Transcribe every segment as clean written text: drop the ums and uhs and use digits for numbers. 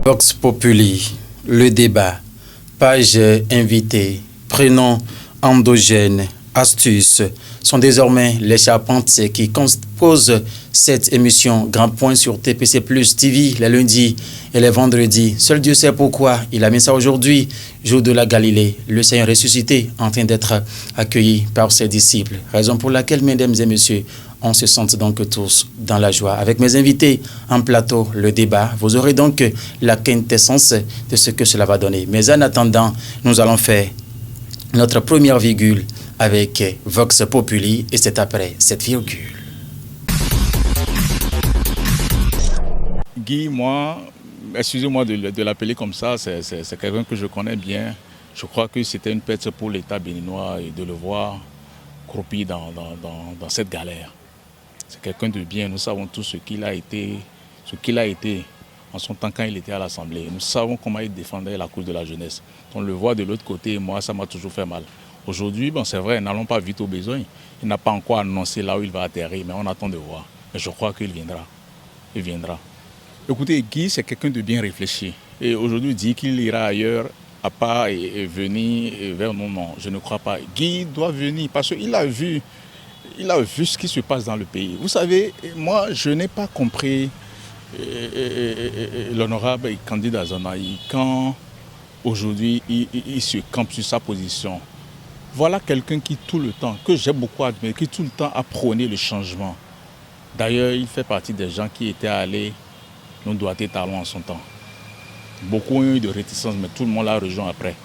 Vox Populi, le débat, page invitée, prénom endogène, astuces sont désormais les charpentes qui composent cette émission. Grand point sur TPC Plus TV les lundis et les vendredis. Seul Dieu sait pourquoi il a mis ça aujourd'hui, jour de la Galilée, le Seigneur ressuscité en train d'être accueilli par ses disciples. Raison pour laquelle, mesdames et messieurs, on se sent donc tous dans la joie. Avec mes invités en plateau, le débat, vous aurez donc la quintessence de ce que cela va donner. Mais en attendant, nous allons faire notre première virgule avec Vox Populi et c'est après cette virgule. Guy, moi, excusez-moi de l'appeler comme ça, c'est quelqu'un que je connais bien. Je crois que c'était une perte pour l'État béninois et de le voir croupi dans cette galère. C'est quelqu'un de bien, nous savons tous ce qu'il a été en son temps quand il était à l'Assemblée. Nous savons comment il défendait la cause de la jeunesse. On le voit de l'autre côté et moi, ça m'a toujours fait mal. Aujourd'hui, bon, c'est vrai, n'allons pas vite au besoin. Il n'a pas encore annoncé là où il va atterrir, mais on attend de voir. Mais je crois qu'il viendra. Il viendra. Écoutez, Guy, c'est quelqu'un de bien réfléchi. Et aujourd'hui, il dit qu'il ira ailleurs à part et venir vers nous. Non, je ne crois pas. Guy doit venir parce qu'il a vu ce qui se passe dans le pays. Vous savez, moi, je n'ai pas compris l'honorable candidat Zanaï quand aujourd'hui il se campe sur sa position. Voilà quelqu'un qui tout le temps, que j'ai beaucoup admiré, qui tout le temps a prôné le changement. D'ailleurs, il fait partie des gens qui étaient allés nous doiter talons en son temps. Beaucoup ont eu de réticence, mais tout le monde l'a rejoint après.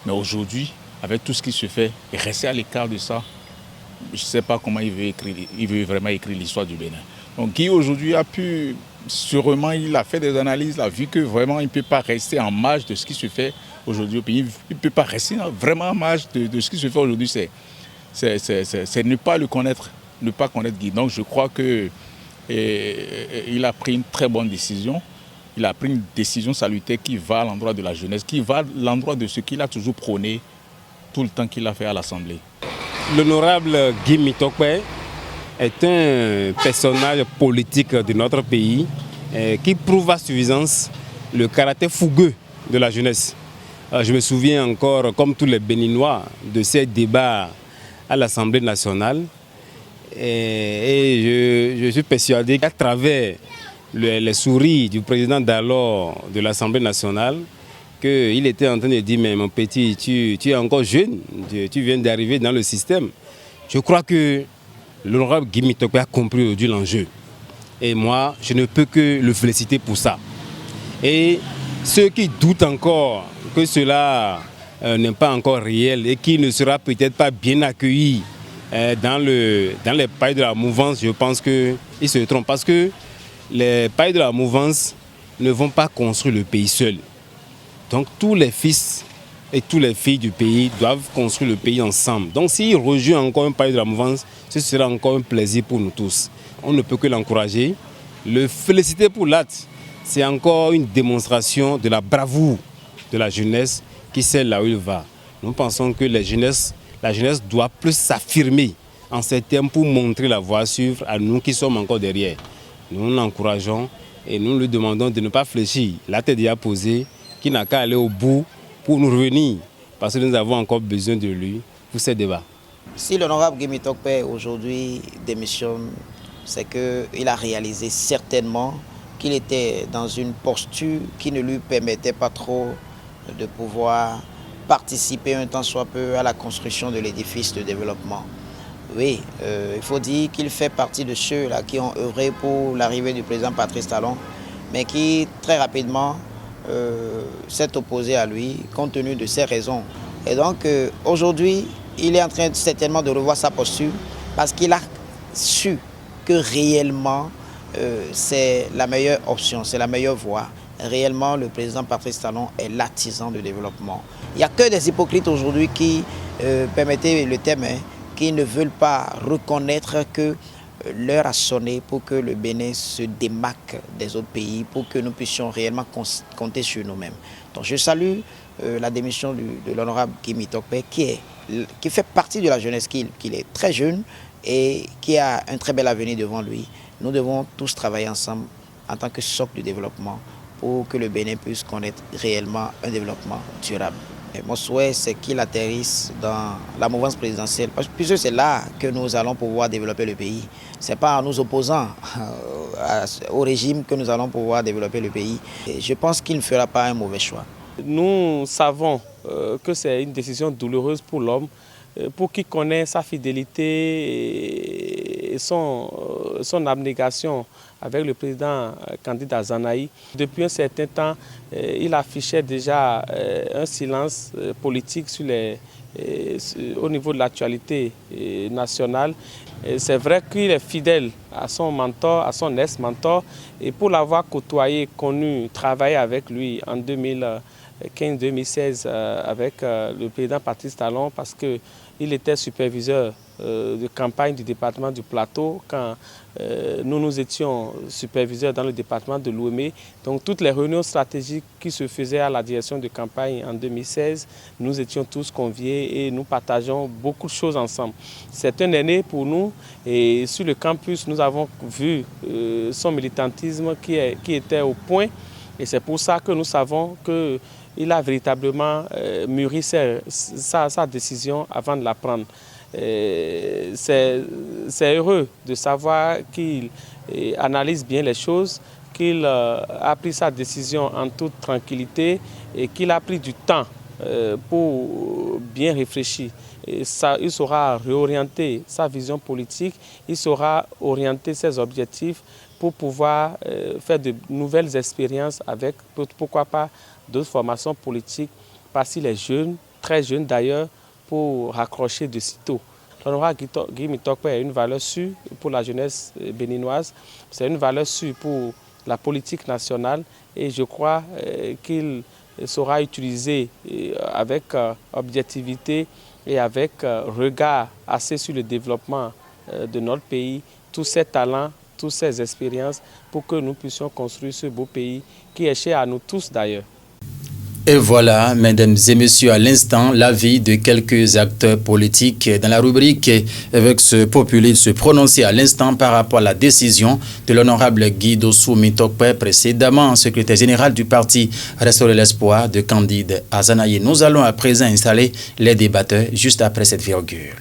Mais aujourd'hui, avec tout ce qui se fait, et rester à l'écart de ça, je ne sais pas comment il veut vraiment écrire l'histoire du Bénin. Donc Guy aujourd'hui a pu, sûrement il a fait des analyses, il a vu que vraiment il ne peut pas rester en marge de ce qui se fait aujourd'hui au pays. Il ne peut pas rester vraiment en marge de ce qui se fait aujourd'hui. C'est ne pas le connaître, ne pas connaître Guy. Donc je crois qu'il a pris une très bonne décision. Il a pris une décision salutaire qui va à l'endroit de la jeunesse, qui va à l'endroit de ce qu'il a toujours prôné tout le temps qu'il a fait à l'Assemblée. L'honorable Guy Mitokpe est un personnage politique de notre pays qui prouve à suffisance le caractère fougueux de la jeunesse. Je me souviens encore, comme tous les Béninois, de ces débats à l'Assemblée nationale. Et je suis persuadé qu'à travers les sourires du président d'alors de l'Assemblée nationale, qu'il était en train de dire, mais mon petit, tu es encore jeune, tu viens d'arriver dans le système. Je crois que l'honorable Guy Mitokpe a compris aujourd'hui l'enjeu. Et moi, je ne peux que le féliciter pour ça. Et ceux qui doutent encore que cela n'est pas encore réel et qui ne sera peut-être pas bien accueilli dans les pailles de la mouvance, je pense qu'ils se trompent. Parce que les pailles de la mouvance ne vont pas construire le pays seul. Donc tous les fils et toutes les filles du pays doivent construire le pays ensemble. Donc s'il rejoint encore un paille de la mouvance, ce sera encore un plaisir pour nous tous. On ne peut que l'encourager. Le féliciter pour l'acte, c'est encore une démonstration de la bravoure de la jeunesse qui sait là où il va. Nous pensons que la jeunesse doit plus s'affirmer en ces termes pour montrer la voie à suivre à nous qui sommes encore derrière. Nous l'encourageons et nous lui demandons de ne pas fléchir. La tête est déjà posée, qui n'a qu'à aller au bout pour nous revenir, parce que nous avons encore besoin de lui pour ces débats. Si l'honorable Guy Mitokpe aujourd'hui démissionne, c'est qu'il a réalisé certainement qu'il était dans une posture qui ne lui permettait pas trop de pouvoir participer un tant soit peu à la construction de l'édifice de développement. Oui, il faut dire qu'il fait partie de ceux-là qui ont œuvré pour l'arrivée du président Patrice Talon, mais qui très rapidement s'est opposé à lui compte tenu de ses raisons. Et donc aujourd'hui, il est en train certainement de revoir sa posture parce qu'il a su que réellement c'est la meilleure option, c'est la meilleure voie. Réellement, le président Patrice Talon est l'artisan de développement. Il n'y a que des hypocrites aujourd'hui qui, permettez le terme, qui ne veulent pas reconnaître que l'heure a sonné pour que le Bénin se démarque des autres pays, pour que nous puissions réellement compter sur nous-mêmes. Donc je salue la démission de l'honorable Guy Mitokpe qui fait partie de la jeunesse, qu'il est très jeune et qui a un très bel avenir devant lui. Nous devons tous travailler ensemble en tant que socle du développement pour que le Bénin puisse connaître réellement un développement durable. Et mon souhait, c'est qu'il atterrisse dans la mouvance présidentielle, puisque c'est là que nous allons pouvoir développer le pays. Ce n'est pas en nous opposant au régime que nous allons pouvoir développer le pays. Et je pense qu'il ne fera pas un mauvais choix. Nous savons que c'est une décision douloureuse pour l'homme, pour qui connaît sa fidélité et son abnégation avec le président candidat Zanaï. Depuis un certain temps, il affichait déjà un silence politique au niveau de l'actualité nationale. C'est vrai qu'il est fidèle à son mentor, à son ex-mentor, et pour l'avoir côtoyé, connu, travaillé avec lui en 2015-2016 avec le président Patrice Talon, parce qu'il était superviseur de campagne du département du Plateau quand nous étions superviseurs dans le département de l'Ouémé. Donc toutes les réunions stratégiques qui se faisaient à la direction de campagne en 2016, nous étions tous conviés et nous partageons beaucoup de choses ensemble. C'est un aîné pour nous et sur le campus, nous avons vu son militantisme qui était au point, et c'est pour ça que nous savons qu'il a véritablement mûri sa décision avant de la prendre. C'est heureux de savoir qu'il analyse bien les choses, qu'il a pris sa décision en toute tranquillité et qu'il a pris du temps pour bien réfléchir. Il saura réorienter sa vision politique, il saura orienter ses objectifs pour pouvoir faire de nouvelles expériences avec, pourquoi pas, d'autres formations politiques, parce qu'il est jeune, très jeune d'ailleurs, pour raccrocher de sitôt. L'honorable Guy Mitokpe est une valeur sûre pour la jeunesse béninoise, c'est une valeur sûre pour la politique nationale, et je crois qu'il sera utilisé avec objectivité et avec regard assez sur le développement de notre pays, tous ces talents, toutes ces expériences, pour que nous puissions construire ce beau pays qui est cher à nous tous d'ailleurs. Et voilà, mesdames et messieurs, à l'instant, l'avis de quelques acteurs politiques dans la rubrique avec ce populaire se prononcer à l'instant par rapport à la décision de l'honorable Guy Dossou Mitokpe, précédemment secrétaire général du parti Restaurer l'Espoir de Candide à Zanaï. Nous allons à présent installer les débatteurs juste après cette virgule.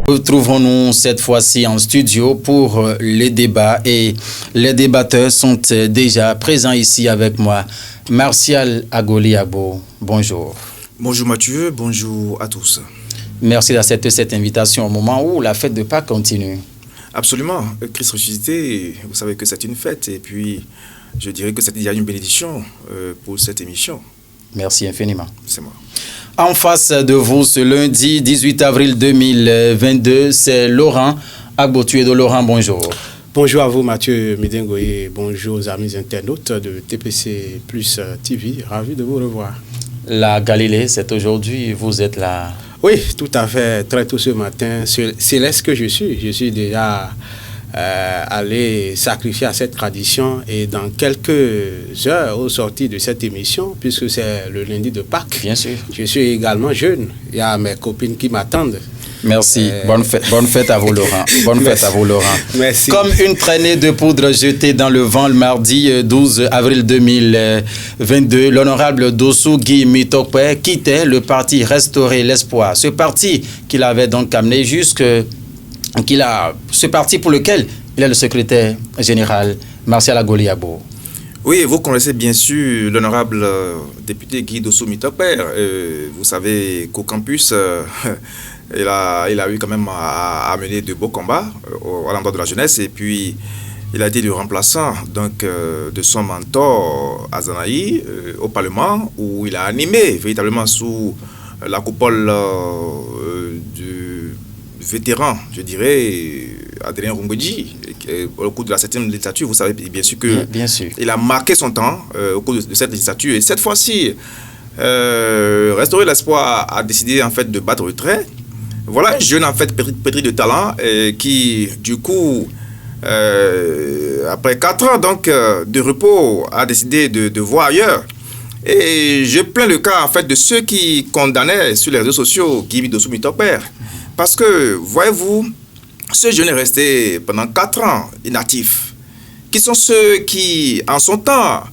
Retrouvons-nous cette fois-ci en studio pour les débats, et les débatteurs sont déjà présents ici avec moi. Martial Agoliabo, bonjour. Bonjour Mathieu, bonjour à tous. Merci d'accepter cette invitation au moment où la fête de Pâques continue. Absolument, Christ ressuscité, vous savez que c'est une fête, et puis je dirais que c'est déjà une bénédiction pour cette émission. Merci infiniment. C'est moi. En face de vous, ce lundi 18 avril 2022, c'est Laurent Agbotuedo. Laurent, bonjour. Bonjour à vous, Mathieu Midengoye. Bonjour aux amis internautes de TPC Plus TV. Ravi de vous revoir. La Galilée, c'est aujourd'hui, vous êtes là. Oui, tout à fait. Très tôt ce matin, céleste que je suis déjà aller sacrifier à cette tradition, et dans quelques heures au sortir de cette émission, puisque c'est le lundi de Pâques, bien sûr, je suis également jeune, il y a mes copines qui m'attendent. Merci, bonne fête à vous Laurent. Bonne fête à vous Laurent. Merci. Comme une traînée de poudre jetée dans le vent le mardi 12 avril 2022, l'honorable Dossou Guy Mitokpe quittait le parti Restaurer l'Espoir. Ce parti qu'il avait donc amené ce parti pour lequel il est le secrétaire général, Martial Agoliabo. Oui, vous connaissez bien sûr l'honorable député Guy Dossou Mitokpe. Vous savez qu'au campus, il a eu quand même à mener de beaux combats à l'endroit de la jeunesse, et puis il a été le remplaçant donc, de son mentor Azanaï au Parlement, où il a animé véritablement sous la coupole du vétéran, je dirais, Adrien Rungweji, au cours de la 7e législature. Vous savez bien sûr que il a marqué son temps au cours de cette législature. Et cette fois-ci, Restaurer l'Espoir a décidé en fait de battre le trait. Voilà un jeune en fait pétri de talent qui, du coup, après 4 ans donc, de repos, a décidé de voir ailleurs. Et je plains le cas en fait de ceux qui condamnaient sur les réseaux sociaux Guy Dossou Mitokpe. Parce que, voyez-vous, ce jeune est resté pendant 4 ans inactif. Qui sont ceux qui, en son temps,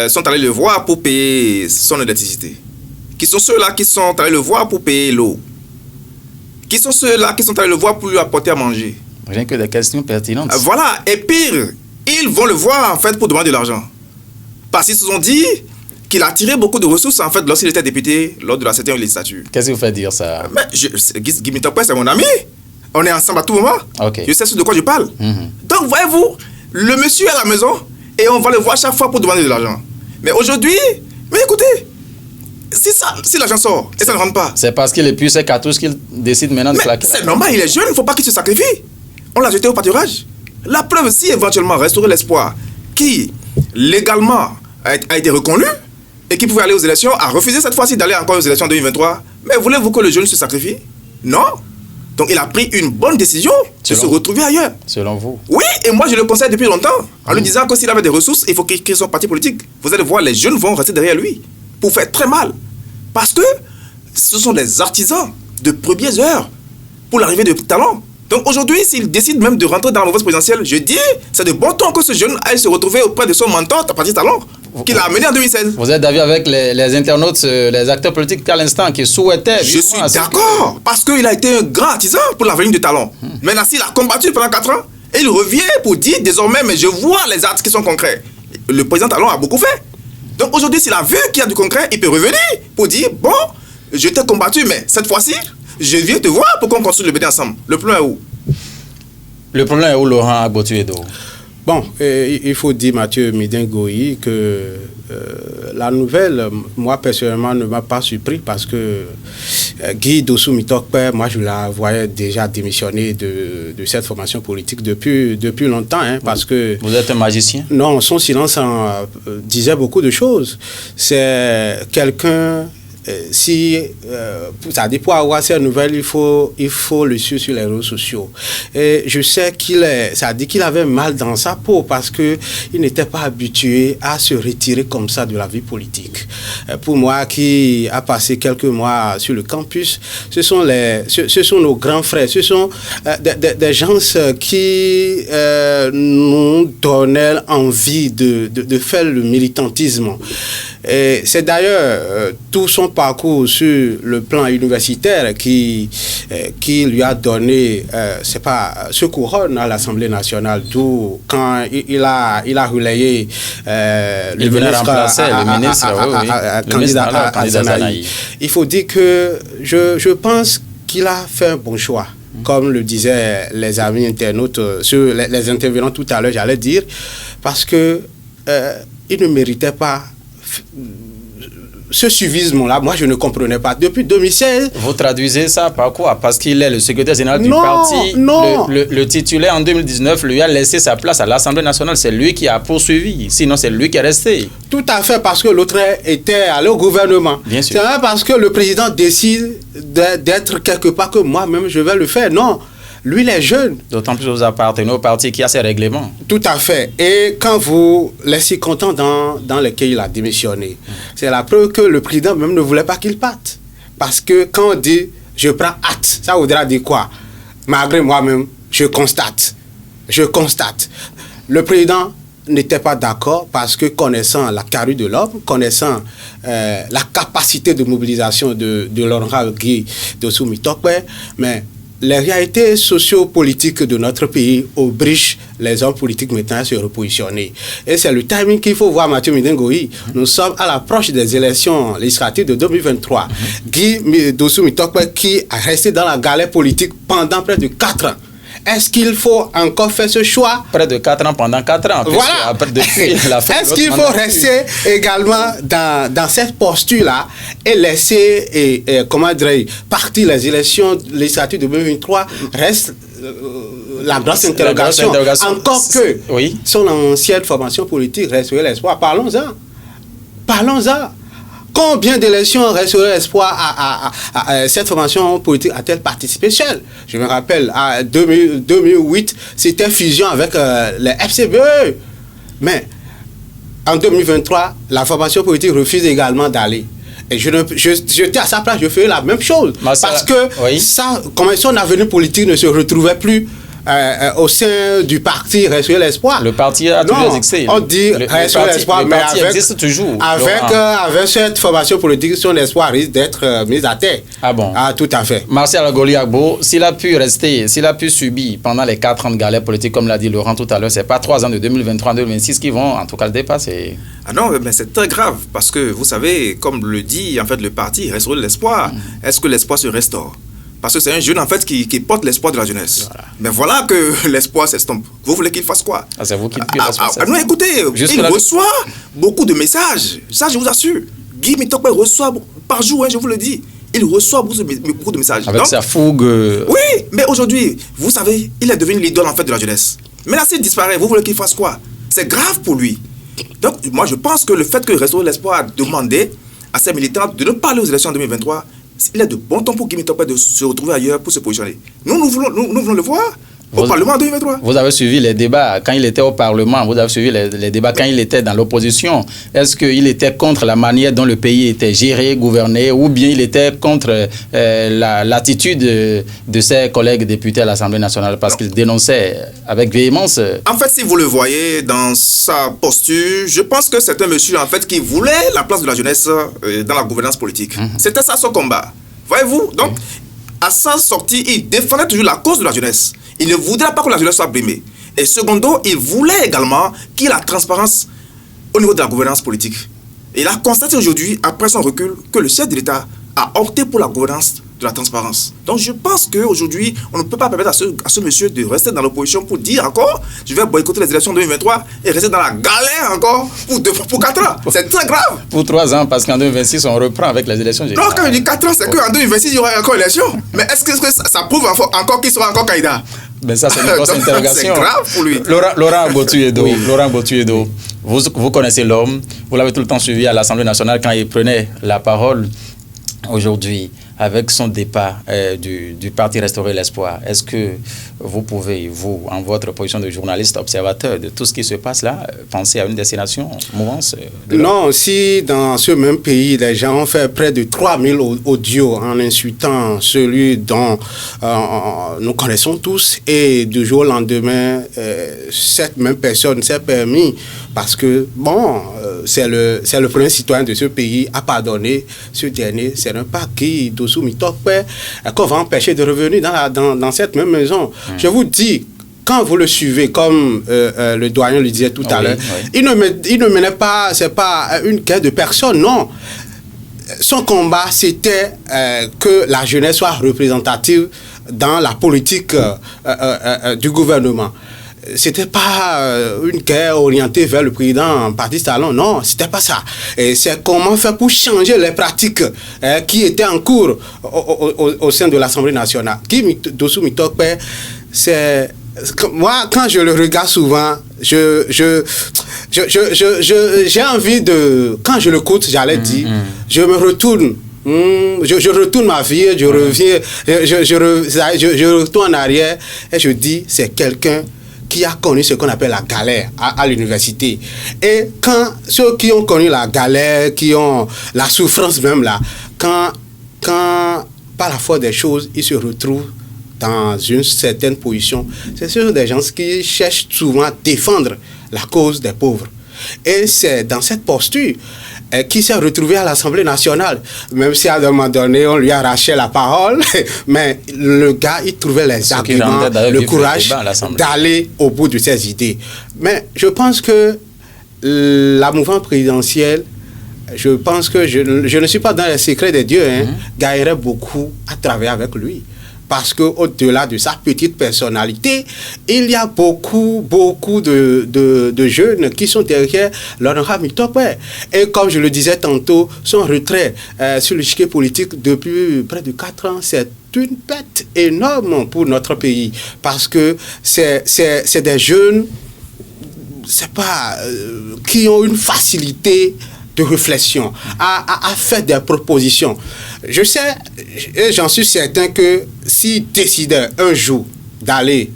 sont allés le voir pour payer son électricité? Qui sont ceux-là qui sont allés le voir pour payer l'eau? Qui sont ceux-là qui sont allés le voir pour lui apporter à manger? Rien que des questions pertinentes. Voilà, et pire, ils vont le voir en fait pour demander de l'argent. Parce qu'ils se sont dit qu'il a tiré beaucoup de ressources en fait lorsqu'il était député lors de la 7e législature. Qu'est-ce qui vous fait dire ça? Mais Guy Mitokpe, c'est mon ami. On est ensemble à tout moment. Ok. Je sais de quoi je parle. Donc, voyez-vous, le monsieur est à la maison et on va le voir chaque fois pour demander de l'argent. Mais aujourd'hui, mais écoutez, si l'argent sort et ça ne rentre pas. C'est parce qu'il est plus ses cartouches qu'il décide maintenant de claquer. C'est normal, il est jeune, il ne faut pas qu'il se sacrifie. On l'a jeté au pâturage. La preuve, si éventuellement restaurer l'espoir qui, légalement, a été reconnu et qui pouvait aller aux élections, a refusé cette fois-ci d'aller encore aux élections en 2023. Mais voulez-vous que le jeune se sacrifie? Non. Donc il a pris une bonne décision de se retrouver ailleurs. Selon vous? Oui, et moi je le conseille depuis longtemps, en lui disant que s'il avait des ressources, il faut qu'il crée son parti politique. Vous allez voir, les jeunes vont rester derrière lui pour faire très mal. Parce que ce sont des artisans de premières heures pour l'arrivée de talent. Donc aujourd'hui, s'il décide même de rentrer dans la mouvance présidentielle, je dis, c'est de bon temps que ce jeune aille se retrouver auprès de son mentor, Patrice Talon, qu'il a amené en 2016. Vous êtes d'accord avec les internautes, les acteurs politiques qu'à l'instant qui souhaitaient... Je suis d'accord, parce qu'il a été un grand artisan pour l'avenir du talent. Maintenant, s'il a combattu pendant 4 ans, et il revient pour dire désormais, mais je vois les actes qui sont concrets. Le président Talon a beaucoup fait. Donc aujourd'hui, s'il a vu qu'il y a du concret, il peut revenir pour dire, bon, je t'ai combattu, mais cette fois-ci, je viens te voir pour qu'on construise le BD ensemble. Le problème est où? Le problème est où, Laurent Agbotuedo? Bon, il faut dire, Mathieu Midingoyi, que la nouvelle, moi personnellement, ne m'a pas surpris parce que Guy Dossou Mitokpe, moi je la voyais déjà démissionner de cette formation politique depuis longtemps. Hein, parce que, vous êtes un magicien? Non, son silence disait beaucoup de choses. C'est quelqu'un... c'est-à-dire pour avoir ces nouvelles, il faut le suivre sur les réseaux sociaux. Et je sais qu'il avait mal dans sa peau parce que il n'était pas habitué à se retirer comme ça de la vie politique. Pour moi, qui a passé quelques mois sur le campus, ce sont nos grands frères, ce sont des gens qui nous donnaient envie de faire le militantisme. Et c'est d'ailleurs tout son parcours sur le plan universitaire qui lui a donné ce couronne à l'Assemblée nationale, d'où quand il a relayé il venait remplacer le ministre candidat à Zanaï. Il faut dire que je pense qu'il a fait un bon choix. Comme le disaient les amis internautes, les intervenants tout à l'heure, j'allais dire, parce que il ne méritait pas ce suivisme-là. Moi, je ne comprenais pas. Depuis 2016... Vous traduisez ça par quoi? Parce qu'il est le secrétaire général du parti. Non. Le titulaire en 2019 lui a laissé sa place à l'Assemblée nationale. C'est lui qui a poursuivi. Sinon, c'est lui qui est resté. Tout à fait, parce que l'autre était allé au gouvernement. Bien sûr. C'est parce que le président décide d'être quelque part que moi-même, je vais le faire. Non. Lui, il est jeune. D'autant plus que vous appartenez au parti qui a ses règlements. Tout à fait. Et quand vous laissez content dans lesquels il a démissionné, c'est la preuve que le président même ne voulait pas qu'il parte. Parce que quand on dit « je prends acte », ça voudra dire quoi? Malgré moi-même, je constate. Le président n'était pas d'accord parce que connaissant la carrure de l'homme, connaissant la capacité de mobilisation de l'honorable Guy Dossou Mitokpe, mais les réalités socio-politiques de notre pays obligent les hommes politiques maintenant à se repositionner. Et c'est le timing qu'il faut voir, Mathieu Midingoyi. Nous sommes à l'approche des élections législatives de 2023. Guy Dossou Mitokpe qui a resté dans la galère politique pendant près de 4 ans. Est-ce qu'il faut encore faire ce choix? Près de 4 ans pendant 4 ans. Voilà. Est-ce qu'il faut rester également dans cette posture-là et laisser, partir les élections législatives de 2023? Reste la grosse interrogation. Encore que son ancienne formation politique resterait l'espoir. Parlons-en. Combien d'élections resterait l'espoir à cette formation politique a-t-elle participé seule? Je me rappelle, en 2008, c'était fusion avec les FCBE. Mais en 2023, la formation politique refuse également d'aller. Et j'étais à sa place, je ferais la même chose. Parce que ça, comme son avenir politique ne se retrouvait plus au sein du parti Restaurer l'Espoir. Le parti a toujours existé. On dit Restaurer l'Espoir, mais existe toujours. Avec cette formation politique, son espoir risque d'être mis à terre. Ah bon? Ah, tout à fait. Martial Goliagbo, s'il a pu rester, s'il a pu subir pendant les 4 ans de galère politique, comme l'a dit Laurent tout à l'heure, c'est pas 3 ans de 2023 à 2026 qui vont en tout cas le dépasser. Ah non, mais c'est très grave parce que vous savez, comme le dit en fait le parti Restaurer l'Espoir, est-ce que l'espoir se restaure? Parce que c'est un jeune en fait qui porte l'espoir de la jeunesse. Voilà. Mais voilà que l'espoir s'estompe. Vous voulez qu'il fasse quoi? C'est vous qui dites que l'espoir s'estompe. Non, écoutez, il reçoit beaucoup de messages. Ça, je vous assure. Guy Mitokpe reçoit par jour, je vous le dis. Il reçoit beaucoup de messages. Avec sa fougue. Oui, mais aujourd'hui, vous savez, il est devenu l'idole en fait de la jeunesse. Mais là, s'il disparaît, vous voulez qu'il fasse quoi? C'est grave pour lui. Donc, moi, je pense que le fait que Restaurer l'Espoir a demandé à ses militants de ne pas aller aux élections en 2023, il est de bon temps pour Guy Mitokpe de se retrouver ailleurs pour se positionner. Nous voulons le voir au Parlement en 2023. Vous avez suivi les débats quand il était au Parlement, vous avez suivi les débats quand il était dans l'opposition. Est-ce qu'il était contre la manière dont le pays était géré, gouverné, ou bien il était contre l'attitude de ses collègues députés à l'Assemblée nationale parce qu'il dénonçait avec véhémence? En fait, si vous le voyez dans sa posture, je pense que c'est un monsieur en fait qui voulait la place de la jeunesse dans la gouvernance politique. C'était ça son combat. Voyez-vous? Donc, à sa sortie, il défendait toujours la cause de la jeunesse. Il ne voudrait pas que la jeunesse soit brimée. Et secondo, il voulait également qu'il y ait la transparence au niveau de la gouvernance politique. Et il a constaté aujourd'hui, après son recul, que le chef de l'État a opté pour la gouvernance de la transparence. Donc je pense qu'aujourd'hui, on ne peut pas permettre à ce monsieur de rester dans l'opposition pour dire encore, je vais boycotter les élections 2023 et rester dans la galère encore pour 4 ans. C'est très grave. Pour 3 ans, parce qu'en 2026, on reprend avec les élections. Non, quand je dis 4 ans, c'est qu'en 2026, il y aura encore élection. Mais est-ce que ça prouve encore qu'il sera encore candidat? Ben ça, c'est une grosse interrogation. C'est grave pour lui. Laurent Botuyedo, vous connaissez l'homme, vous l'avez tout le temps suivi à l'Assemblée nationale quand il prenait la parole aujourd'hui avec son départ du parti Restaurer l'Espoir. Est-ce que vous pouvez, vous, en votre position de journaliste observateur de tout ce qui se passe là, penser à une destination, mouvance Non, si dans ce même pays, les gens ont fait près de 3000 audios en insultant celui dont nous connaissons tous, et du jour au lendemain, cette même personne s'est permis, parce que, bon, c'est le premier citoyen de ce pays à pardonner ce dernier. C'est un pas qui, Dossou Mitokpe, qu'on va empêcher de revenir dans cette même maison. Je vous dis, quand vous le suivez, comme le doyen le disait tout à l'heure, il ne menait pas, c'est pas une guerre de personne, non. Son combat, c'était que la jeunesse soit représentative dans la politique du gouvernement. C'était pas une guerre orientée vers le président Patrice Talon, non, c'était pas ça. Et c'est comment faire pour changer les pratiques qui étaient en cours au sein de l'Assemblée nationale. Dossou Mitokpe, c'est... Moi, quand je le regarde souvent, j'ai envie de... Quand je l'écoute, j'allais dire, je me retourne. Je retourne ma vie, je reviens, je retourne en arrière et je dis, c'est quelqu'un qui a connu ce qu'on appelle la galère à l'université. Et quand ceux qui ont connu la galère, qui ont la souffrance même là, quand par la force des choses, ils se retrouvent dans une certaine position, c'est sur des gens qui cherchent souvent à défendre la cause des pauvres. Et c'est dans cette posture qui s'est retrouvé à l'Assemblée nationale, même si à un moment donné on lui arrachait la parole, mais le gars il trouvait les arguments, le courage d'aller au bout de ses idées. Mais je pense que la mouvance présidentielle, je pense que je ne suis pas dans les secrets des dieux, gagnerait beaucoup à travailler avec lui. Parce qu'au-delà de sa petite personnalité, il y a beaucoup de jeunes qui sont derrière l'honorable Mitokpe. Et comme je le disais tantôt, son retrait sur l'échiquier politique depuis près de 4 ans, c'est une perte énorme pour notre pays. Parce que c'est des jeunes, c'est pas, qui ont une facilité de réflexion, à faire des propositions. Je sais, et j'en suis certain que s'il décidait un jour d'aller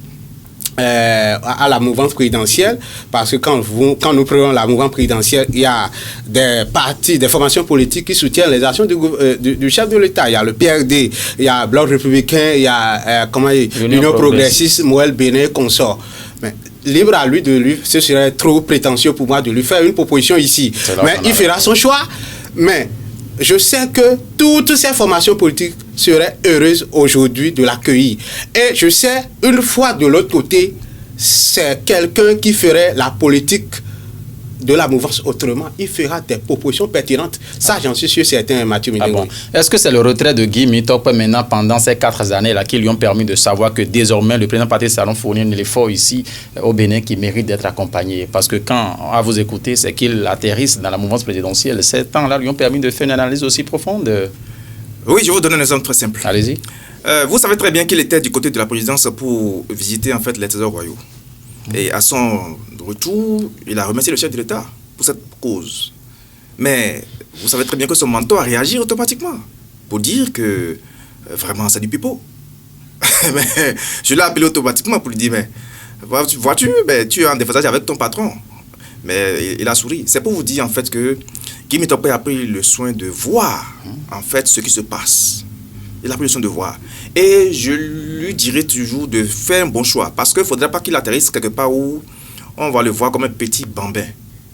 à la mouvance présidentielle, parce que quand nous prenons la mouvance présidentielle, il y a des partis, des formations politiques qui soutiennent les actions du chef de l'État. Il y a le PRD, il y a Bloc républicain, il y a l'Union progressiste, Moël Bénin, consort. Mais libre à lui ce serait trop prétentieux pour moi de lui faire une proposition ici. Mais il fera son choix. Mais je sais que toutes ces formations politiques seraient heureuses aujourd'hui de l'accueillir. Et je sais, une fois de l'autre côté, c'est quelqu'un qui ferait la politique de la mouvance autrement. Il fera des propositions pertinentes. Ça, j'en suis sûr, certain, Mathieu Midengoui. Est-ce que c'est le retrait de Guy Mitokpe maintenant, pendant ces 4 années-là, qui lui ont permis de savoir que désormais, le président Patrice Talon fournit un effort ici au Bénin qui mérite d'être accompagné? Parce que quand, à vous écouter, c'est qu'il atterrisse dans la mouvance présidentielle. Ces temps-là lui ont permis de faire une analyse aussi profonde. Oui, je vais vous donner un exemple très simple. Allez-y. Vous savez très bien qu'il était du côté de la présidence pour visiter en fait les trésors royaux. Et à son retour, il a remercié le chef de l'État pour cette cause. Mais vous savez très bien que son mentor a réagi automatiquement pour dire que vraiment c'est du pipeau. Mais je l'ai appelé automatiquement pour lui dire, mais vois-tu, tu es en déphasage avec ton patron. Mais il a souri. C'est pour vous dire en fait que Guy Mitokpe a pris le soin de voir en fait ce qui se passe. Il a pris le soin de voir. Et je lui dirai toujours de faire un bon choix. Parce qu'il ne faudrait pas qu'il atterrisse quelque part où on va le voir comme un petit bambin.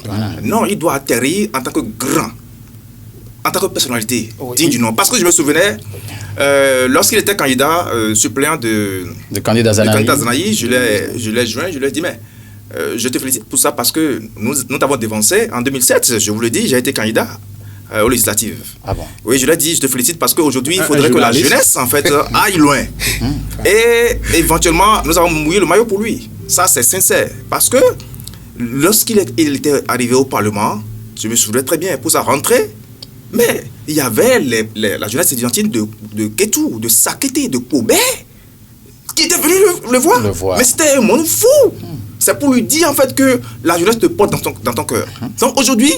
Voilà. Non, il doit atterrir en tant que grand. En tant que personnalité digne du nom. Parce que je me souvenais, lorsqu'il était candidat suppléant de candidat Zanaï, je l'ai joint, je lui ai dit, mais je te félicite pour ça parce que nous t'avons dévancé en 2007. Je vous le dis, j'ai été candidat aux législatives. Ah bon? Oui, je l'ai dit, je te félicite parce qu'aujourd'hui, il faudrait que la jeunesse, en fait, aille loin. Et éventuellement, nous avons mouillé le maillot pour lui. Ça, c'est sincère. Parce que lorsqu'il était arrivé au Parlement, je me souviens très bien, pour sa rentrée, mais il y avait la jeunesse étudiantine de Kétou, de Sakété, de Koubé, qui était venue le voir. Mais c'était un monde fou. C'est pour lui dire, en fait, que la jeunesse te porte dans ton cœur. Donc aujourd'hui,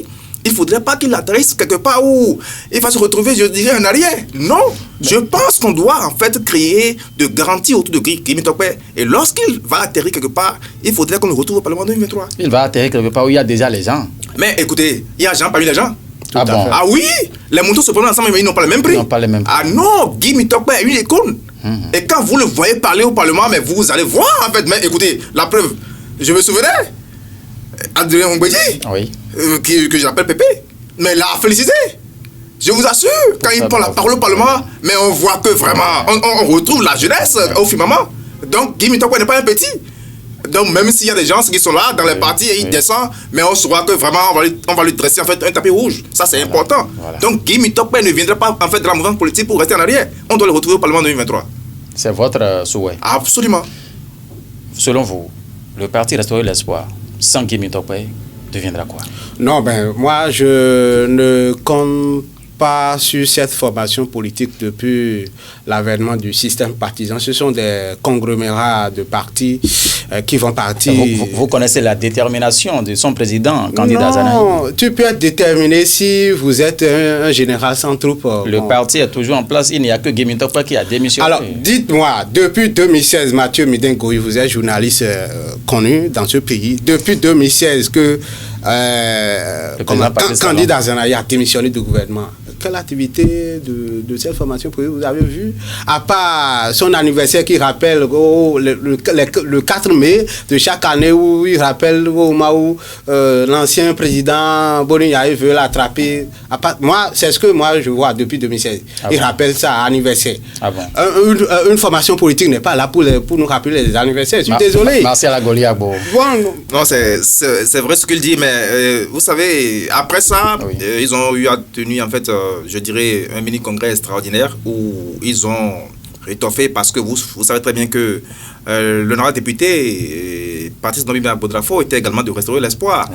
il ne faudrait pas qu'il atterrisse quelque part où il va se retrouver, je dirais, en arrière. Non, je pense qu'on doit en fait créer de garanties autour de Guy Mitokpe. Et lorsqu'il va atterrir quelque part, il faudrait qu'on le retrouve au Parlement 2023. Il va atterrir quelque part où il y a déjà les gens. Mais écoutez, il y a gens parmi les gens. Ah bon? Ah oui, les moutons se prennent ensemble mais ils n'ont pas le même prix. Ah non, Guy Mitokpe est une icône. Et quand vous le voyez parler au Parlement, mais vous allez voir en fait. Mais écoutez, la preuve, je me souvenais, Adrien Mbedi, que j'appelle Pépé, mais il l'a félicité. Je vous assure, quand il prend la parole au Parlement, mais on voit que vraiment, on retrouve la jeunesse au firmament. Donc, Guy Mitokpe n'est pas un petit. Donc, même s'il y a des gens qui sont là dans les partis et ils descendent, mais on saura que vraiment, on va lui dresser en fait un tapis rouge. Ça, c'est important. Donc, Guy Mitokpe ne viendra pas en fait de la mouvance politique pour rester en arrière. On doit le retrouver au Parlement 2023. C'est votre souhait? Absolument. Selon vous, le parti Restaurer l'Espoir, sans Guy Mitokpe, deviendra quoi? Non, moi, je ne compte pas sur cette formation politique depuis l'avènement du système partisan. Ce sont des conglomérats de partis qui vont partir. Vous connaissez la détermination de son président, candidat Zanaï? Non, tu peux être déterminé si vous êtes un général sans troupe. Le parti est toujours en place, il n'y a que Guy Mitokpe qui a démissionné. Alors, dites-moi, depuis 2016, Mathieu Midengoui, vous êtes journaliste connu dans ce pays. Depuis 2016 que candidat Zanaï a démissionné du gouvernement. Quelle activité de cette formation vous avez vu? À part son anniversaire qui rappelle le 4 mai de chaque année où il rappelle au moment où l'ancien président Boniaï veut l'attraper. Moi, c'est ce que moi je vois depuis 2016. Il rappelle ça à anniversaire. Une formation politique n'est pas là pour nous rappeler les anniversaires. Je suis désolé. Martial Agoliabo. Non, c'est vrai ce qu'il dit, mais vous savez, après ça, ils ont eu à tenir en fait, je dirais, un mini-congrès extraordinaire où ils ont étoffé parce que vous savez très bien que l'honorable député Patrice Nobimba Bodrafo était également de Restaurer l'Espoir.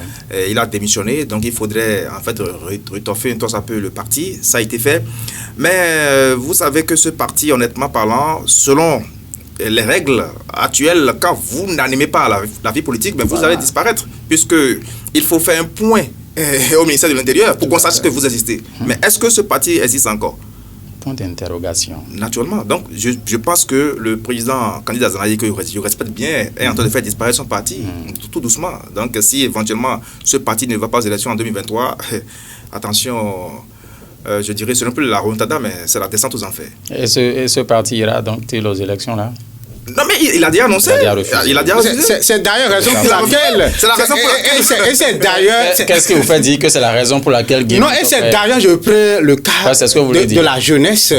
Il a démissionné, donc il faudrait en fait étoffer un peu le parti. Ça a été fait. Mais vous savez que ce parti, honnêtement parlant, selon les règles actuelles, quand vous n'animez pas la vie politique, vous allez disparaître, puisqu'il faut faire un point au ministère de l'Intérieur pour qu'on sache que vous existez. Mais est-ce que ce parti existe encore? Point d'interrogation. Naturellement. Donc, je pense que le président candidat Zanaï, que je respecte bien, est en train de faire disparaître son parti, tout doucement. Donc, si éventuellement ce parti ne va pas aux élections en 2023, attention, je dirais, ce n'est plus la remontada, mais c'est la descente aux enfers. Et ce parti ira donc aux élections là? Non, mais il a déjà annoncé. Il a déjà refusé. C'est d'ailleurs raison pour laquelle. C'est la raison pour laquelle. Et c'est d'ailleurs. Qu'est-ce qui vous fait dire que c'est la raison pour laquelle Guy? Non, et c'est d'ailleurs, je prends le cas de la jeunesse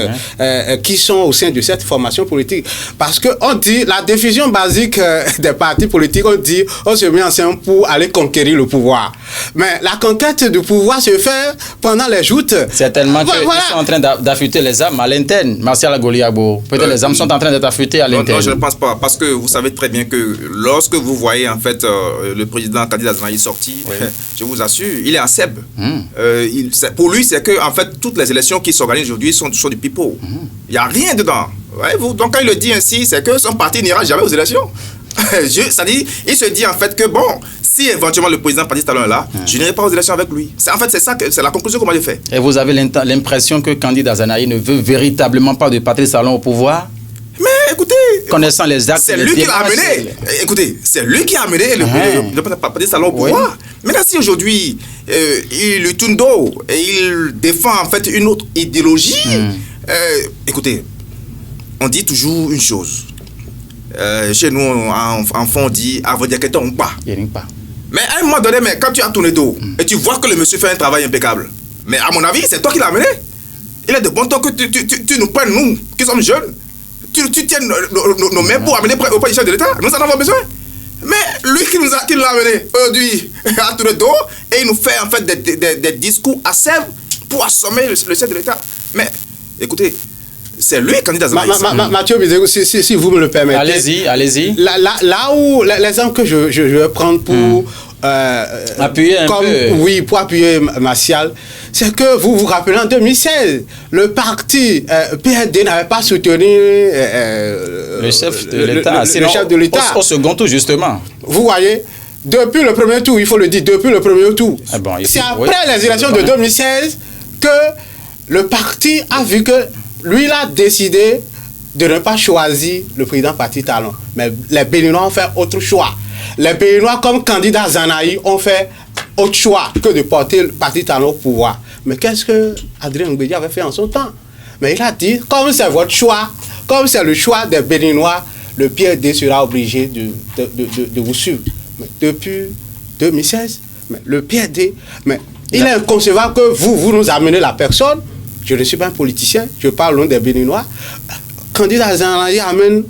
qui sont au sein de cette formation politique. Parce qu'on dit, la diffusion basique des partis politiques, on dit, on se met ensemble pour aller conquérir le pouvoir. Mais la conquête du pouvoir se fait pendant les joutes. Certainement qu'ils sont en train d'affûter les armes à l'interne. Martial Goliabo. Peut-être les armes sont en train d'être affûtées à l'interne. Non, je ne pense pas. Parce que vous savez très bien que lorsque vous voyez en fait le président candidat Zanaï sorti, je vous assure, il est à Seb. Pour lui, c'est que en fait, toutes les élections qui s'organisent aujourd'hui sont du pipeau. Il n'y a rien dedans. Donc quand il le dit ainsi, c'est que son parti n'ira jamais aux élections. C'est-à-dire, il se dit en fait que bon, si éventuellement le président Patrice Talon est là, je n'irai pas aux élections avec lui. En fait, c'est la conclusion qu'on m'a fait. Et vous avez l'impression que candidat Zanaï ne veut véritablement pas de Patrice Talon au pouvoir? Mais écoutez, connaissant les actes, c'est lui qui l'a amené. Écoutez, c'est lui qui a amené le Patrice Talon au pouvoir. Maintenant, si aujourd'hui il lui tourne dos et il défend en fait une autre idéologie, écoutez, on dit toujours une chose. Chez nous, enfants, on dit Avodiaketa on pas. Mais à un moment donné, quand tu as tourné dos et tu vois que le monsieur fait un travail impeccable, mais à mon avis, c'est toi qui l'as amené. Il est de bon temps que tu nous prennes, nous, qui sommes jeunes. Tu tiennes nos mains pour amener auprès du chef de l'État. Nous en avons besoin. Mais lui qui l'a amené aujourd'hui à tourner dos et il nous fait en fait des discours à sève pour assommer le chef de l'État. Mais écoutez, c'est lui candidat Zanaï. Mathieu Bizegou, si vous me le permettez. Allez-y. Là où l'exemple que je vais prendre pour appuyer un peu. Oui, pour appuyer Martial, c'est que vous vous rappelez en 2016, le parti PND n'avait pas soutenu le chef de l'État. Le chef de l'État. Au second tour, justement. Vous voyez, depuis le premier tour, il faut le dire, depuis le premier tour. C'est après les élections de 2016 que le parti a vu que lui, il a décidé de ne pas choisir le président Patrice Talon. Mais les Béninois ont fait autre choix. Les Béninois, comme candidat Zanaï, ont fait autre choix que de porter Patrice Talon au pouvoir. Mais qu'est-ce que Adrien Ngbedia avait fait en son temps? Mais il a dit, comme c'est votre choix, comme c'est le choix des Béninois, le PND sera obligé de vous suivre. Mais depuis 2016, le PND, il est inconcevable que vous nous amenez la personne. Je ne suis pas un politicien, je parle au nom des Béninois. Candidat Zanaï amène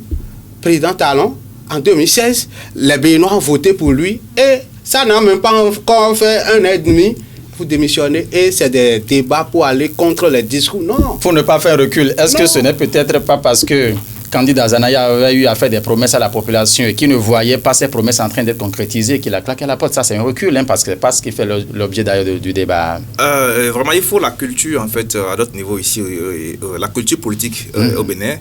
président Talon en 2016. Les Béninois ont voté pour lui et ça n'a même pas encore fait un an et demi. Vous démissionnez et c'est des débats pour aller contre les discours. Non. Pour ne pas faire recul, est-ce que ce n'est peut-être pas parce que candidat Zanaï avait eu à faire des promesses à la population et qui ne voyait pas ces promesses en train d'être concrétisées, qu'il a claqué la porte? Ça, c'est un recul, parce que c'est pas ce qui fait l'objet d'ailleurs du débat. Vraiment, il faut la culture, en fait, à d'autres niveaux ici, la culture politique au Bénin.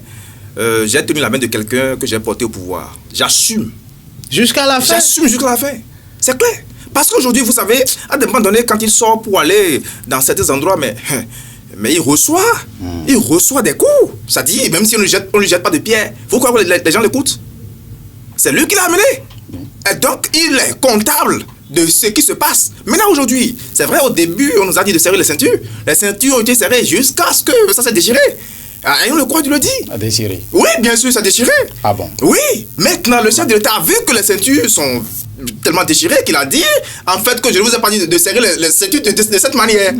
J'ai tenu la main de quelqu'un que j'ai porté au pouvoir. J'assume. Jusqu'à la fin? J'assume jusqu'à la fin. C'est clair. Parce qu'aujourd'hui, vous savez, à des moments donnés, quand il sort pour aller dans certains endroits, mais il reçoit des coups. Ça dit, même si on ne lui jette pas de pierre, vous croyez que les gens l'écoutent? C'est lui qui l'a amené. Et donc, il est comptable de ce qui se passe. Maintenant, aujourd'hui, c'est vrai, au début, on nous a dit de serrer les ceintures. Les ceintures ont été serrées jusqu'à ce que ça s'est déchiré. Et on le croit, tu le dis. A déchiré? Oui, bien sûr, ça a déchiré. Ah bon? Oui. Maintenant, le chef de l'État a vu que les ceintures sont tellement déchirées qu'il a dit, en fait, que je ne vous ai pas dit de serrer les ceintures de cette manière.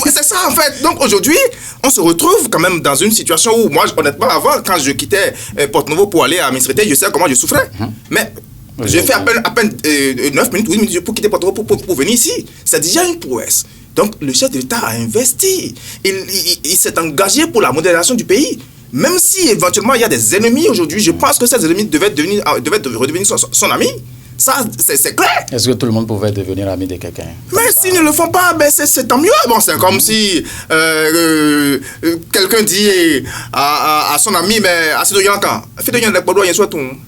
C'est ça, en fait. Donc, aujourd'hui, on se retrouve quand même dans une situation où, moi, honnêtement, avant, quand je quittais Porte-Nouveau pour aller à Administrité, je sais comment je souffrais. Mais j'ai fait à peine 9 minutes, 8 minutes pour quitter Porte-Nouveau pour venir ici. C'est déjà une prouesse. Donc, le chef de l'État a investi. Il s'est engagé pour la modernisation du pays. Même si, éventuellement, il y a des ennemis aujourd'hui, je pense que ces ennemis devaient redevenir son ami. Ça, c'est clair. Est-ce que tout le monde pouvait devenir ami de quelqu'un? Mais s'ils ne le font pas, ben c'est tant mieux. Bon, c'est comme si quelqu'un dit à son ami, mais à ce Yankan, fais de Yankan,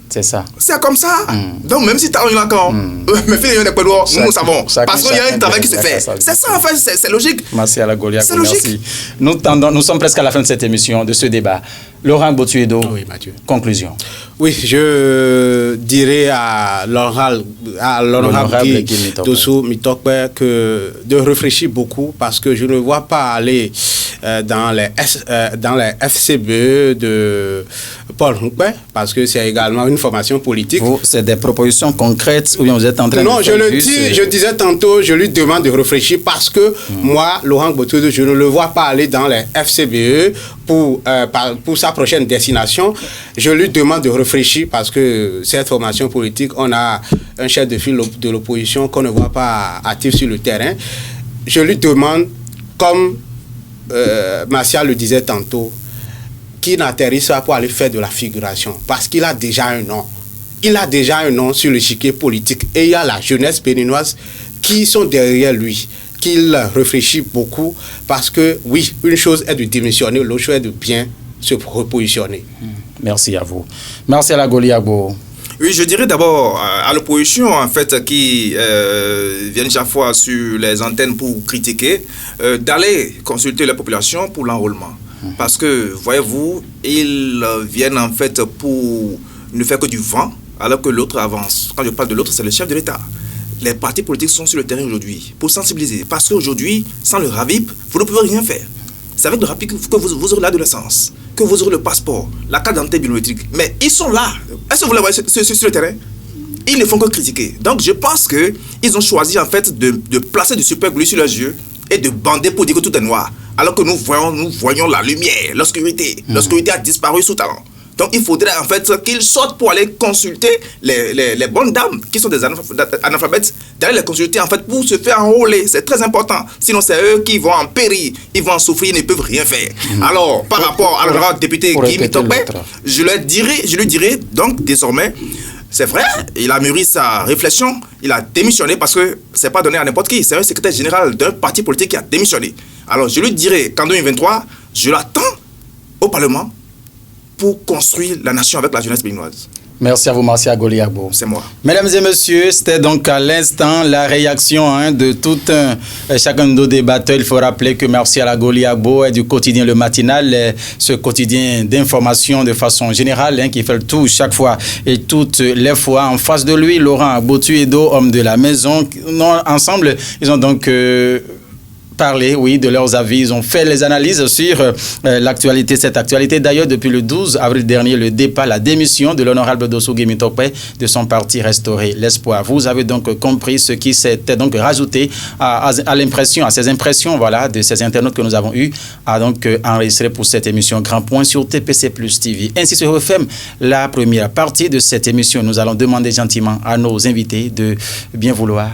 c'est ça. C'est comme ça. Donc, même si tu as un Yankan, mais fais de Yankan, nous savons. Parce qu'il y a un travail qui se fait. C'est ça, en fait, c'est logique. Merci à la Goliath. C'est logique. Merci. Nous sommes presque à la fin de cette émission, de ce débat. Laurent Gbotue-Eddo, oui, Mathieu. Conclusion. Oui, je dirais à l'honorable Guy Dosso Mitokpe de réfléchir beaucoup parce que je ne vois pas aller dans les FCBE de Paul Nkpe parce que c'est également une formation politique. C'est des propositions concrètes ou bien vous êtes en train de... Non, je disais tantôt, je lui demande de réfléchir parce que moi, Laurent Gbotue-Eddo, je ne le vois pas aller dans les FCBE pour sa prochaine destination. Je lui demande de réfléchir parce que cette formation politique, on a un chef de file de l'opposition qu'on ne voit pas actif sur le terrain. Je lui demande, comme Martial le disait tantôt, qu'il n'atterrisse pas pour aller faire de la figuration parce qu'il a déjà un nom. Il a déjà un nom sur le chiquier politique et il y a la jeunesse béninoise qui sont derrière lui. Qu'il réfléchit beaucoup parce que oui, une chose est de démissionner, l'autre chose est de bien se repositionner. Merci à vous. Merci à la Goliath. Oui, je dirais d'abord à l'opposition, en fait, qui viennent chaque fois sur les antennes pour critiquer, d'aller consulter la population pour l'enrôlement. Parce que, voyez-vous, ils viennent en fait pour ne faire que du vent, alors que l'autre avance. Quand je parle de l'autre, c'est le chef de l'État. Les partis politiques sont sur le terrain aujourd'hui pour sensibiliser. Parce qu'aujourd'hui, sans le RAVIP, vous ne pouvez rien faire. C'est avec le RAVIP que vous aurez l'adolescence, que vous aurez le passeport, la carte d'identité biométrique. Mais ils sont là. Est-ce que vous les voyez sur le terrain? Ils ne font que critiquer. Donc je pense qu'ils ont choisi en fait de placer du super glue sur leurs yeux et de bander pour dire que tout est noir. Alors que nous voyons la lumière, l'obscurité. L'obscurité a disparu sous talent. Donc il faudrait en fait qu'ils sortent pour aller consulter les bonnes dames qui sont des analphabètes, d'aller les consulter en fait pour se faire enrôler. C'est très important. Sinon c'est eux qui vont en périr, ils vont en souffrir, ils ne peuvent rien faire. Alors par rapport à l'honorable député Guy Mitokpe, je lui dirais donc désormais, c'est vrai, il a mûri sa réflexion, il a démissionné parce que c'est pas donné à n'importe qui, c'est un secrétaire général d'un parti politique qui a démissionné. Alors je lui dirais qu'en 2023, je l'attends au Parlement pour construire la nation avec la jeunesse béninoise. Merci à vous, Martial Goliagbo. C'est moi. Mesdames et messieurs, c'était donc à l'instant la réaction de tout chacun de nos débatteurs. Il faut rappeler que Martial Goliagbo est du quotidien Le Matinal, ce quotidien d'information de façon générale qui fait le tout chaque fois et toutes les fois. En face de lui, Laurent Gbotue-Eddo, homme de la maison. Ensemble, ils ont donc... parler, oui, de leurs avis. Ils ont fait les analyses sur l'actualité, cette actualité. D'ailleurs, depuis le 12 avril dernier, le départ, la démission de l'honorable Dosso Guy Mitokpe de son parti Restaurer l'Espoir. Vous avez donc compris ce qui s'était donc rajouté à ces impressions, voilà, de ces internautes que nous avons eus, à donc enregistrer pour cette émission Grand Point sur TPC Plus TV. Ainsi se referme la première partie de cette émission. Nous allons demander gentiment à nos invités de bien vouloir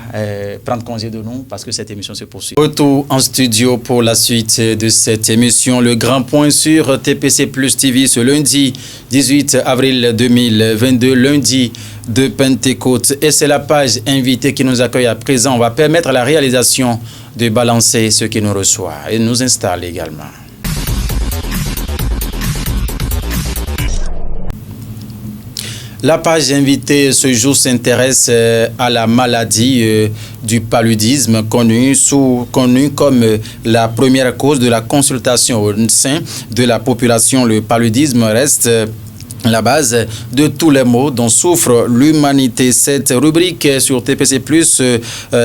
prendre congé de nous parce que cette émission se poursuit. Retour en studio pour la suite de cette émission, le Grand Point sur TPC Plus TV ce lundi 18 avril 2022, lundi de Pentecôte. Et c'est la page invitée qui nous accueille à présent. On va permettre à la réalisation de balancer ce qui nous reçoit et nous installe également. La page invitée ce jour s'intéresse à la maladie du paludisme, connue comme la première cause de la consultation au sein de la population. Le paludisme reste la base de tous les maux dont souffre l'humanité. Cette rubrique sur TPC+,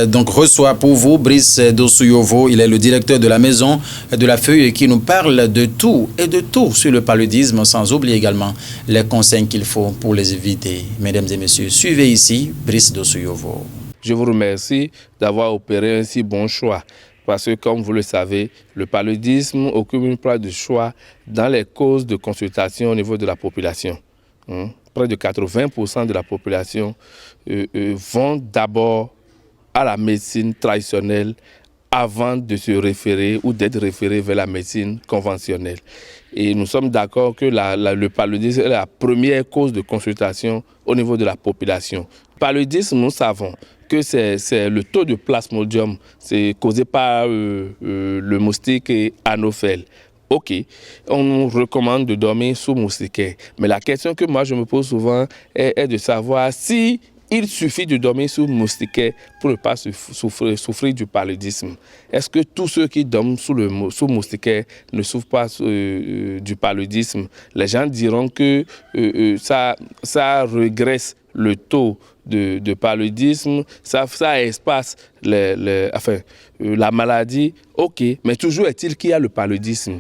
donc reçoit pour vous Brice Dosuyovo. Il est le directeur de la Maison de la Feuille qui nous parle de tout et de tout sur le paludisme, sans oublier également les conseils qu'il faut pour les éviter. Mesdames et messieurs, suivez ici Brice Dosuyovo. Je vous remercie d'avoir opéré un si bon choix. Parce que, comme vous le savez, le paludisme occupe une place de choix dans les causes de consultation au niveau de la population. Près de 80% de la population vont d'abord à la médecine traditionnelle avant de se référer ou d'être référé vers la médecine conventionnelle. Et nous sommes d'accord que le paludisme est la première cause de consultation au niveau de la population. Paludisme, nous savons que c'est le taux de plasmodium, c'est causé par le moustique Anopheles. Ok, on nous recommande de dormir sous moustiquaire. Mais la question que moi je me pose souvent est de savoir si il suffit de dormir sous moustiquaire pour ne pas souffrir du paludisme. Est-ce que tous ceux qui dorment sous moustiquaire ne souffrent pas du paludisme? Les gens diront que ça régresse le taux de paludisme, ça espace la maladie. Ok, mais toujours est-il qu'il y a le paludisme.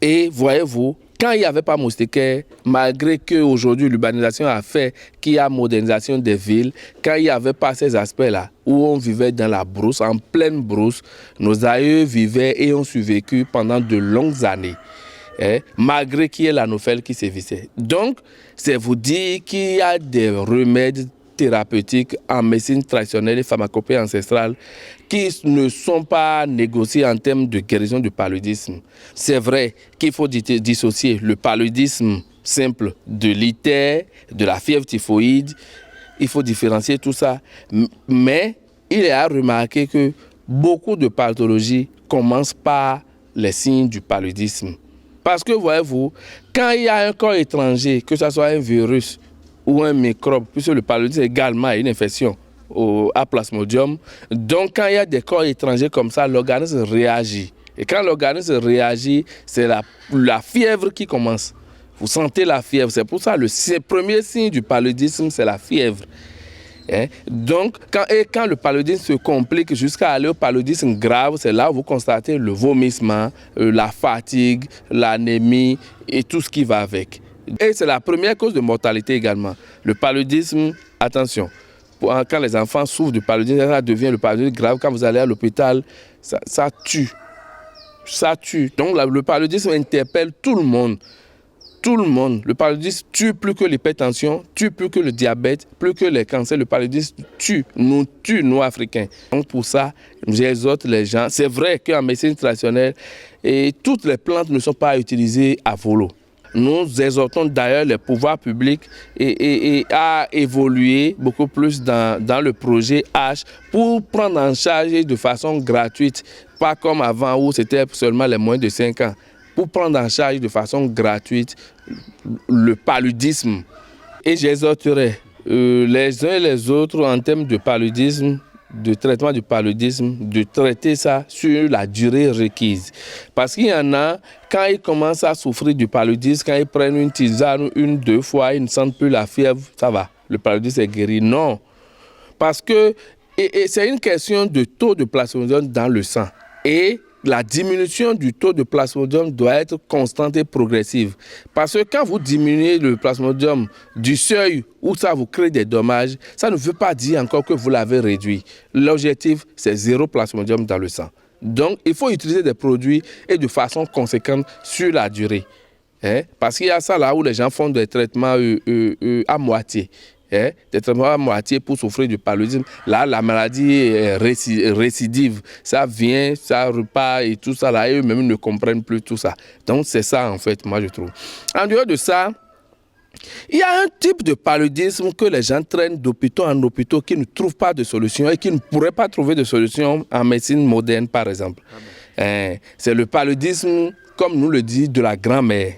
Et voyez-vous, quand il n'y avait pas moustiquaire, malgré qu'aujourd'hui l'urbanisation a fait qu'il y a modernisation des villes, quand il n'y avait pas ces aspects-là, où on vivait dans la brousse, en pleine brousse, nos aïeux vivaient et ont survécu pendant de longues années, malgré qu'il y ait l'anophèle qui sévissait. Donc, c'est vous dire qu'il y a des remèdes thérapeutiques en médecine traditionnelle et pharmacopée ancestrale qui ne sont pas négociés en termes de guérison du paludisme. C'est vrai qu'il faut dissocier le paludisme simple de l'ictère, de la fièvre typhoïde. Il faut différencier tout ça. Mais il est à remarquer que beaucoup de pathologies commencent par les signes du paludisme. Parce que, voyez-vous, quand il y a un corps étranger, que ce soit un virus ou un microbe, puisque le paludisme également est une infection à plasmodium. Donc, quand il y a des corps étrangers comme ça, l'organisme réagit. Et quand l'organisme réagit, c'est la fièvre qui commence. Vous sentez la fièvre. C'est pour ça le premier signe du paludisme, c'est la fièvre. Donc, quand le paludisme se complique jusqu'à aller au paludisme grave, c'est là où vous constatez le vomissement, la fatigue, l'anémie et tout ce qui va avec. Et c'est la première cause de mortalité également. Le paludisme, attention, quand les enfants souffrent du paludisme, ça devient le paludisme grave. Quand vous allez à l'hôpital, ça tue. Ça tue. Donc le paludisme interpelle tout le monde. Tout le monde. Le paludisme tue plus que l'hypertension, tue plus que le diabète, plus que les cancers. Le paludisme tue, nous Africains. Donc pour ça, j'exhorte les gens. C'est vrai qu'en médecine traditionnelle, toutes les plantes ne sont pas utilisées à volo. Nous exhortons d'ailleurs les pouvoirs publics à évoluer beaucoup plus dans le projet H pour prendre en charge de façon gratuite, pas comme avant où c'était seulement les moins de 5 ans, pour prendre en charge de façon gratuite le paludisme. Et j'exhorterai les uns et les autres en termes de paludisme, de traitement du paludisme, de traiter ça sur la durée requise. Parce qu'il y en a, quand ils commencent à souffrir du paludisme, quand ils prennent une tisane 1-2 fois, ils ne sentent plus la fièvre, ça va, le paludisme est guéri. Non, parce que c'est une question de taux de plasmodium dans le sang. Et la diminution du taux de plasmodium doit être constante et progressive. Parce que quand vous diminuez le plasmodium du seuil où ça vous crée des dommages, ça ne veut pas dire encore que vous l'avez réduit. L'objectif, c'est 0 plasmodium dans le sang. Donc, il faut utiliser des produits et de façon conséquente sur la durée. Parce qu'il y a ça là où les gens font des traitements à moitié. Des traitements à moitié pour souffrir du paludisme. Là, la maladie est récidive. Ça vient, ça repart et tout ça. Là, eux-mêmes ne comprennent plus tout ça. Donc, c'est ça, en fait, moi, je trouve. En dehors de ça, il y a un type de paludisme que les gens traînent d'hôpitaux en hôpitaux qui ne trouvent pas de solution et qui ne pourraient pas trouver de solution en médecine moderne, par exemple. C'est le paludisme, comme nous le dit, de la grand-mère.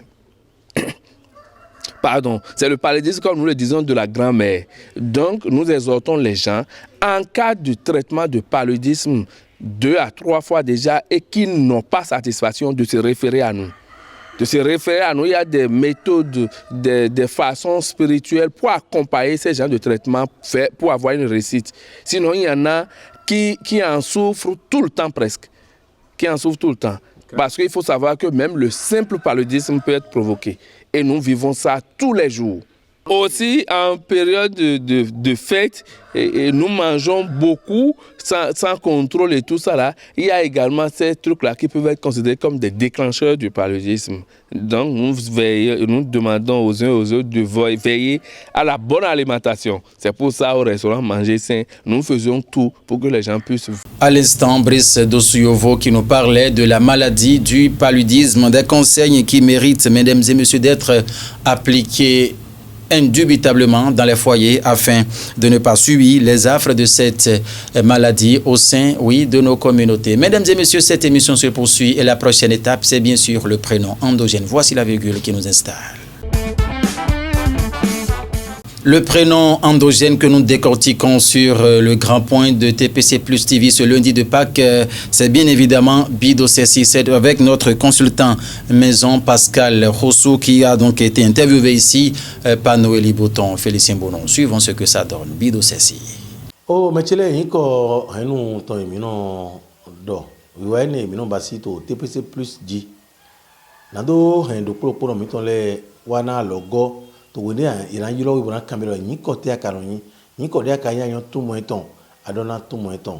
Pardon, c'est le paludisme comme nous le disons de la grand-mère. Donc, nous exhortons les gens, en cas de traitement de paludisme 2 à 3 fois déjà et qui n'ont pas satisfaction, de se référer à nous. De se référer à nous, il y a des méthodes, des façons spirituelles pour accompagner ces gens de traitement pour avoir une réussite. Sinon, il y en a qui en souffrent tout le temps presque. Qui en souffrent tout le temps. Parce qu'il faut savoir que même le simple paludisme peut être provoqué. Et nous vivons ça tous les jours. Aussi, en période de fête, et nous mangeons beaucoup sans contrôle et tout ça là. Il y a également ces trucs-là qui peuvent être considérés comme des déclencheurs du paludisme. Donc, nous demandons aux uns et aux autres de veiller à la bonne alimentation. C'est pour ça, au restaurant Manger Sain, nous faisons tout pour que les gens puissent... À l'instant, Brice Dosuyovo qui nous parlait de la maladie du paludisme, des conseils qui méritent, mesdames et messieurs, d'être appliqués indubitablement dans les foyers afin de ne pas subir les affres de cette maladie au sein, oui, de nos communautés. Mesdames et messieurs, cette émission se poursuit et la prochaine étape, c'est bien sûr le prénom endogène. Voici la virgule qui nous installe. Le prénom endogène que nous décortiquons sur le grand point de TPC Plus TV ce lundi de Pâques, c'est bien évidemment Bido Cessi. C'est avec notre consultant maison Pascal Rousseau qui a donc été interviewé ici par Noélie Bouton, Félicien Bonon. Suivons ce que ça donne. Bido Cessi. Oh, mais tu l'as encore un ton éminent d'or. Oui, éminent basito TPC Plus G. Nado, un do pour le les wana logo. To wene ina yilo ibona kamera ni kote akaronyi ni kote akanya yon tout moins ton adona tout moins ton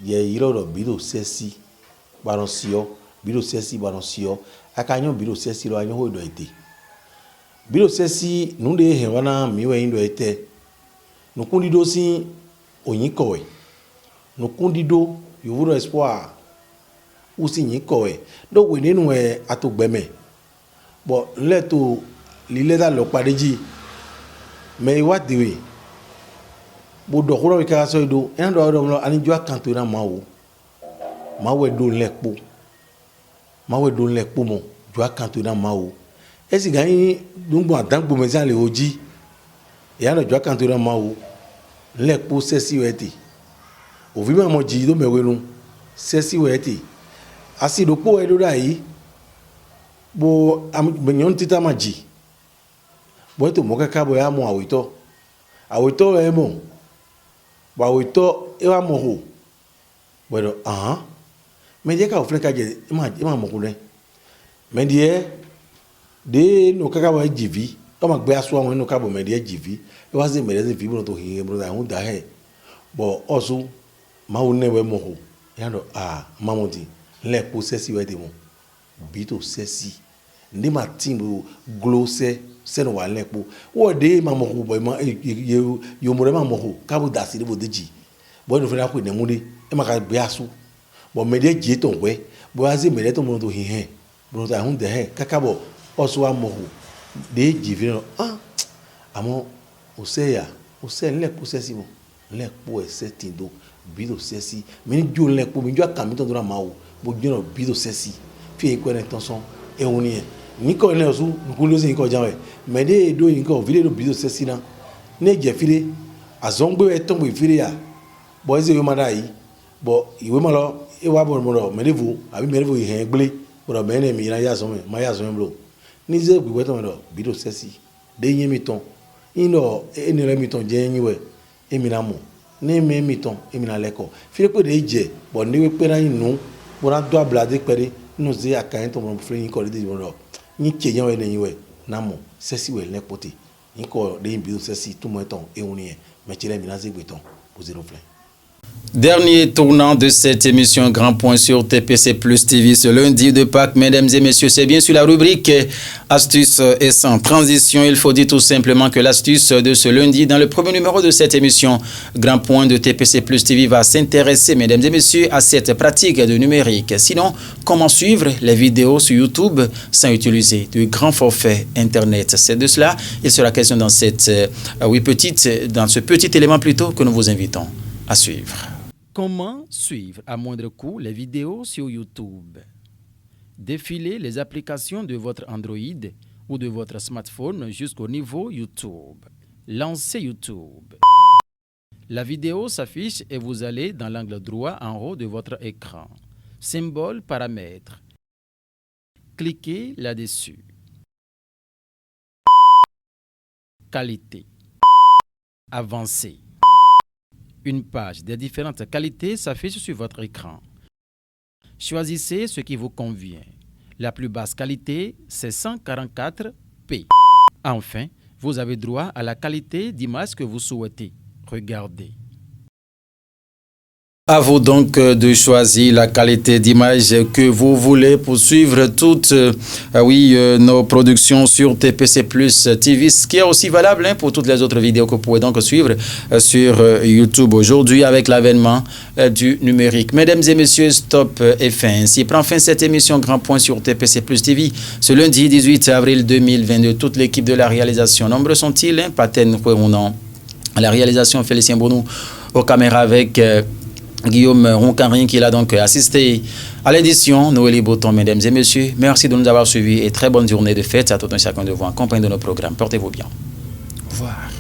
ye yilo do Bido Cessi balonsio Bido Cessi balonsio akanyo Bido Cessi lo anyo ho do ete Bido Cessi nunde he wana miwe indo ete nukundi do si onyikowe nukundi do yuvuro espoir usi nyikowe do wene nu atogbeme bo leto l'île dans le Padeji, mais what do we? Boudokuro Karaso do, and I do a cantona Mao. Mawe don't let po. Mawe don't let pomo, Joa cantona Mao. As he gain, don't go a damp bomazan oji. Yana Joa cantona Mao. Let po Cessi weti. Ovima moji do mewenu, Cessi weti. Asi do po edo dai. Bo am benyon tita maji. Bon to moka kabo ya mo awito e mo ba awito e wa mo ho bueno me je ka ofle ka je ima mo kule me de no ka kabo jivi to ma gbe aso awon no kabo me de jivi e wa se me de fi bro to hin bro da hun da he bo osu ma wo ne we mo ho ya do mamodi le po Cessi we de mo Bido Cessi ndi ma timbo glose seno wa lepo wo de ma mo ko boy ma yo mo re ma mo ko ka bu dasi bo deji bo no fena ko ne mu de e ma ka gbe asu bo me de je ton we bo azi me de to mo to hin bo ta hun de he kaka bo oso wa mo ko de ji fi no amo o se lepo Cessi mo lepo e se tindo Bido Cessi mi ni jo lepo mi jo akami to do ma wo bo jo no Bido Cessi fi e ko ne ton son e woni ni ko le osu nkulo sin ko jawe me de do yin ko video Bido Cessi na ne je fire azongbe e tombo fire ya bo eze yo mada yi bo iwe ma lo e wa bo mo lo me levu abi me levu ihe gble bo me ne mi na ya so me ma ya so me bro ni ze gbe to me lo Bido Cessi de yin mi ton ino e ni re mi ton je yin we e mi na mo ne me mi ton e mi na leko fire pe de je bo ni we pe na yin nu bo na do ablade pere no ze akayin to mo fire yin ko de mo lo ni keyan we ne yin we namo Cessi we lepote ni ko de Bido Cessi tout mo ton e woni me tire mi na ze gbe ton pour 0 plein. Dernier tournant de cette émission Grand Point sur TPC Plus TV ce lundi de Pâques. Mesdames et messieurs, c'est bien sur la rubrique Astuces et sans transition. Il faut dire tout simplement que l'astuce de ce lundi, dans le premier numéro de cette émission Grand Point de TPC Plus TV, va s'intéresser, mesdames et messieurs, à cette pratique de numérique. Sinon, comment suivre les vidéos sur YouTube sans utiliser de grands forfaits Internet? C'est de cela, il sera question dans ce petit élément plutôt que nous vous invitons à suivre. Comment suivre à moindre coût les vidéos sur YouTube? Défilez les applications de votre Android ou de votre smartphone jusqu'au niveau YouTube. Lancez YouTube. La vidéo s'affiche et vous allez dans l'angle droit en haut de votre écran. Symbole paramètres. Cliquez là-dessus. Qualité. Avancez. Une page des différentes qualités s'affiche sur votre écran. Choisissez ce qui vous convient. La plus basse qualité, c'est 144p. Enfin, vous avez droit à la qualité d'image que vous souhaitez. Regardez. À vous donc de choisir la qualité d'image que vous voulez pour suivre toutes nos productions sur TPC Plus TV, ce qui est aussi valable pour toutes les autres vidéos que vous pouvez donc suivre sur YouTube aujourd'hui avec l'avènement du numérique. Mesdames et messieurs, stop et fin. Ainsi prend fin cette émission Grand Point sur TPC Plus TV ce lundi 18 avril 2022. Toute l'équipe de la réalisation, nombreux sont-ils, Paten Kouerounan à la réalisation, Félicien Bournou aux caméras avec Guillaume Roncarin qui l'a donc assisté à l'édition. Noélie Boton, mesdames et messieurs, merci de nous avoir suivis et très bonne journée de fête à tout un chacun de vous en compagnie de nos programmes. Portez-vous bien. Au revoir.